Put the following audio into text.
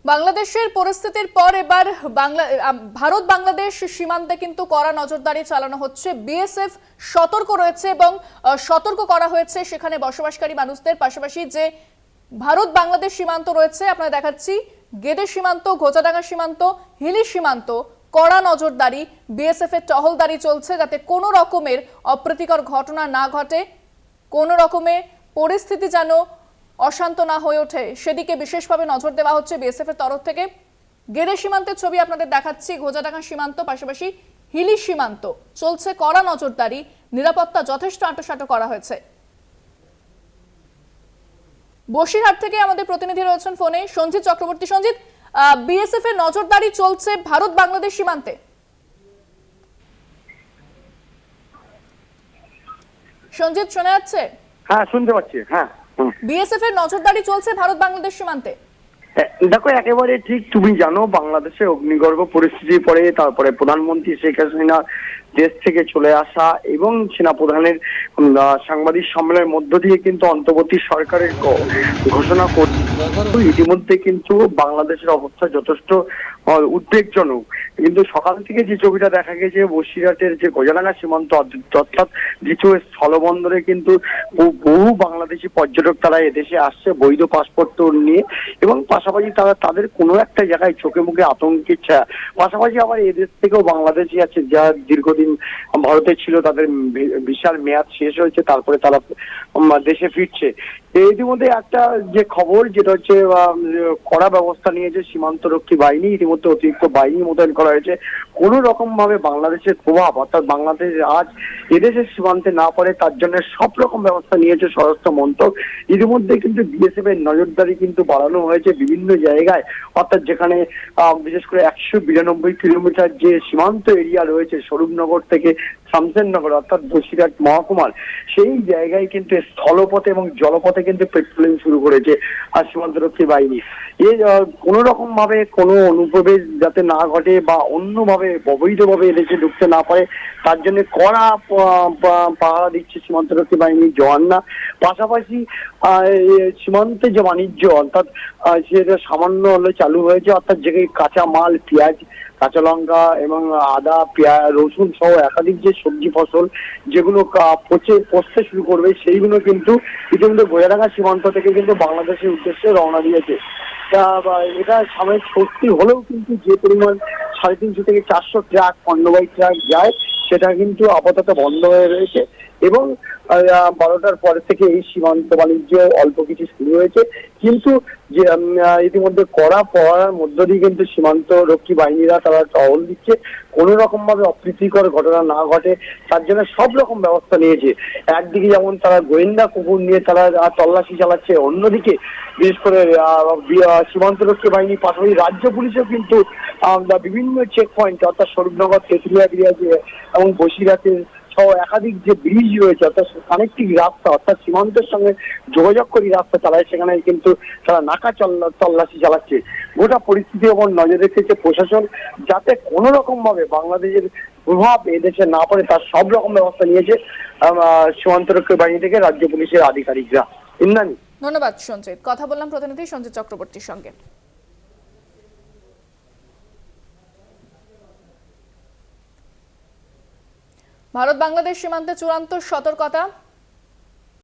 বাংলাদেশের পরিস্থিতির পর এবার ভারত বাংলাদেশ সীমান্তে কিন্তু কড়া নজরদারি চালানো হচ্ছে। বিএসএফ সতর্ক রয়েছে এবং সতর্ক করা হয়েছে সেখানে বসবাসকারী মানুষদের। পাশাপাশি যে ভারত বাংলাদেশ সীমান্ত রয়েছে, আপনারা দেখাচ্ছি গেদে সীমান্ত, ঘোচাডাঙ্গা সীমান্ত, হিলি সীমান্ত, কড়া নজরদারি, বিএসএফ এর টহলদারি চলছে যাতে কোনো রকমের অপ্রীতিকর ঘটনা না ঘটে, কোনো রকমের পরিস্থিতি যেন অশান্ত না হয়ে ওঠে সেদিকে বিশেষভাবে নজর দেওয়া হচ্ছে বিএসএফ এর তরফ থেকে। গেদে সীমান্তের ছবি আপনাদের দেখাচ্ছি, ঘোচাডাঙ্গা সীমান্ত, পাশাপাশি হিলি সীমান্ত চলছে কড়া নজরদারি, নিরাপত্তা যথেষ্ট আঁটোসাঁটো করা হয়েছে। বসিরহাট থেকে আমাদের প্রতিনিধি রয়েছেন ফোনে সঞ্জিত চক্রবর্তী। সঞ্জিত, বিএসএফ এর নজরদারি চলছে ভারত বাংলাদেশ সীমান্তে। সঞ্জিত, শোনা যাচ্ছে? হ্যাঁ, শুনতে পাচ্ছি। হ্যাঁ, বিএসএফ এর নজরদারি চলছে ভারত বাংলাদেশ সীমান্তে। দেখো, একেবারে ঠিক। তুমি জানো, বাংলাদেশে অগ্নিগর্ভ পরিস্থিতির পরে তারপরে প্রধানমন্ত্রী শেখ হাসিনা দেশ থেকে চলে আসা এবং সেনাপ্রধানের সাংবাদিক সম্মেলনের মধ্য দিয়ে কিন্তু অন্তর্বর্তী সরকারের ঘোষণা করছে। ইতিমধ্যে কিন্তু বাংলাদেশের অবস্থা যথেষ্ট উদ্বেগজনক। কিন্তু সকাল থেকে যে ছবিটা দেখা গেছে, বসিরহাটের যে ঘোচাডাঙ্গা সীমান্ত অর্থাৎ দ্বিতীয় স্থলবন্দরে কিন্তু বহু বাংলাদেশি পর্যটক তারা এদেশে আসছে বৈধ পাসপোর্ট নিয়ে, এবং পাশাপাশি তারা তাদের কোনো একটা জায়গায় চোখে মুখে আতঙ্কের ছায়া। পাশাপাশি আবার এদেশ থেকেও বাংলাদেশি আছে যা দীর্ঘদিন ভারতে ছিল, তাদের ভিসার মেয়াদ শেষ হয়েছে, তারপরে তারা দেশে ফিরছে। ইতিমধ্যে একটা যে খবর, যেটা হচ্ছে কড়া ব্যবস্থা নিয়েছে সীমান্তরক্ষী বাহিনী, ইতিমধ্যে অতিরিক্ত বাহিনী মোতায়েন করা হয়েছে। কোনো রকম ভাবে বাংলাদেশের প্রভাব অর্থাৎ বাংলাদেশ আজ এদেশের সীমান্তে না পড়ে তার জন্য সব রকম ব্যবস্থা নিয়েছে স্বরাষ্ট্র মন্ত্রক। ইতিমধ্যে কিন্তু বিএসএফ এর নজরদারি কিন্তু বাড়ানো হয়েছে বিভিন্ন জায়গায়, অর্থাৎ যেখানে বিশেষ করে 192 কিলোমিটার যে সীমান্ত এরিয়া রয়েছে স্বরূপনগর থেকে শামসেরনগর অর্থাৎ বসিরহাট মহকুমার, সেই জায়গায় কিন্তু স্থলপথে এবং জলপথে কিন্তু পেট্রোলিং শুরু করেছে আর সীমান্তরক্ষী বাহিনী। কোন রকম ভাবে কোনো অনুপ্রবেশ যাতে না ঘটে বা অন্যভাবে অবৈধভাবে এদেশে ঢুকতে না পারে তার জন্য কড়া পাহারা দিচ্ছে সীমান্তরক্ষী বাহিনীর জওয়ানরা। পাশাপাশি সীমান্তে যে বাণিজ্য অর্থাৎ সেটা সামান্য হলে চালু হয়েছে, অর্থাৎ যেখানে কাঁচা মাল, পেঁয়াজ, কাঁচা লঙ্কা এবং আদা, পেঁয়াজ, রসুন সহ একাধিক যে সবজি ফসল যেগুলো পচতে শুরু করবে, সেইগুলো কিন্তু ইতিমধ্যে ঘোচাডাঙ্গা সীমান্ত থেকে কিন্তু বাংলাদেশের উদ্দেশ্যে রওনা দিয়েছে। এটা সাময়িক স্বস্তি হলেও কিন্তু যে পরিমাণ 350 থেকে 400 ট্রাক পণ্যবাহী ট্রাক যায় সেটা কিন্তু আপাতত বন্ধ হয়ে রয়েছে, এবং 12টার পর থেকে এই সীমান্ত বাণিজ্য অল্প কিছু শুরু হয়েছে। কিন্তু যে ইতিমধ্যে কড়া পড়ার মধ্য দিয়ে কিন্তু সীমান্ত রক্ষী বাহিনীরা তারা টহল দিচ্ছে, কোন রকম ভাবে অপ্রীতিকর ঘটনা না ঘটে তার জন্য সব রকম ব্যবস্থা নিয়েছে। একদিকে যেমন তারা গোয়েন্দা কুকুর নিয়ে তারা তল্লাশি চালাচ্ছে, অন্যদিকে বিশেষ করে সীমান্তরক্ষী বাহিনী পাশাপাশি রাজ্য পুলিশও কিন্তু বিভিন্ন চেক পয়েন্ট অর্থাৎ স্বরূপনগর, তেঁতুলিয়া ব্রিজ এবং বসিরহাটের সহ একাধিক যে ব্রিজ রয়েছে অর্থাৎ কানেক্টিং রাস্তা অর্থাৎ সীমান্তের সঙ্গে যোগাযোগকারী রাস্তা চালায়, সেখানে কিন্তু তারা নাকা তল্লাশি চালাচ্ছে। গোটা পরিস্থিতি ওপর নজর রেখেছে প্রশাসন যাতে কোনো রকম ভাবে বাংলাদেশের প্রভাব এদেশে না পড়ে তার সব রকম ব্যবস্থা নিয়েছে সীমান্তরক্ষী বাহিনী থেকে রাজ্য পুলিশের আধিকারিকরা। ইন্দ্রাণী, ধন্যবাদ সঞ্জিত। কথা বললাম প্রতিনিধি সঞ্জিত চক্রবর্তীর সঙ্গে। ভারত বাংলাদেশ সীমান্তে চূড়ান্ত সতর্কতা।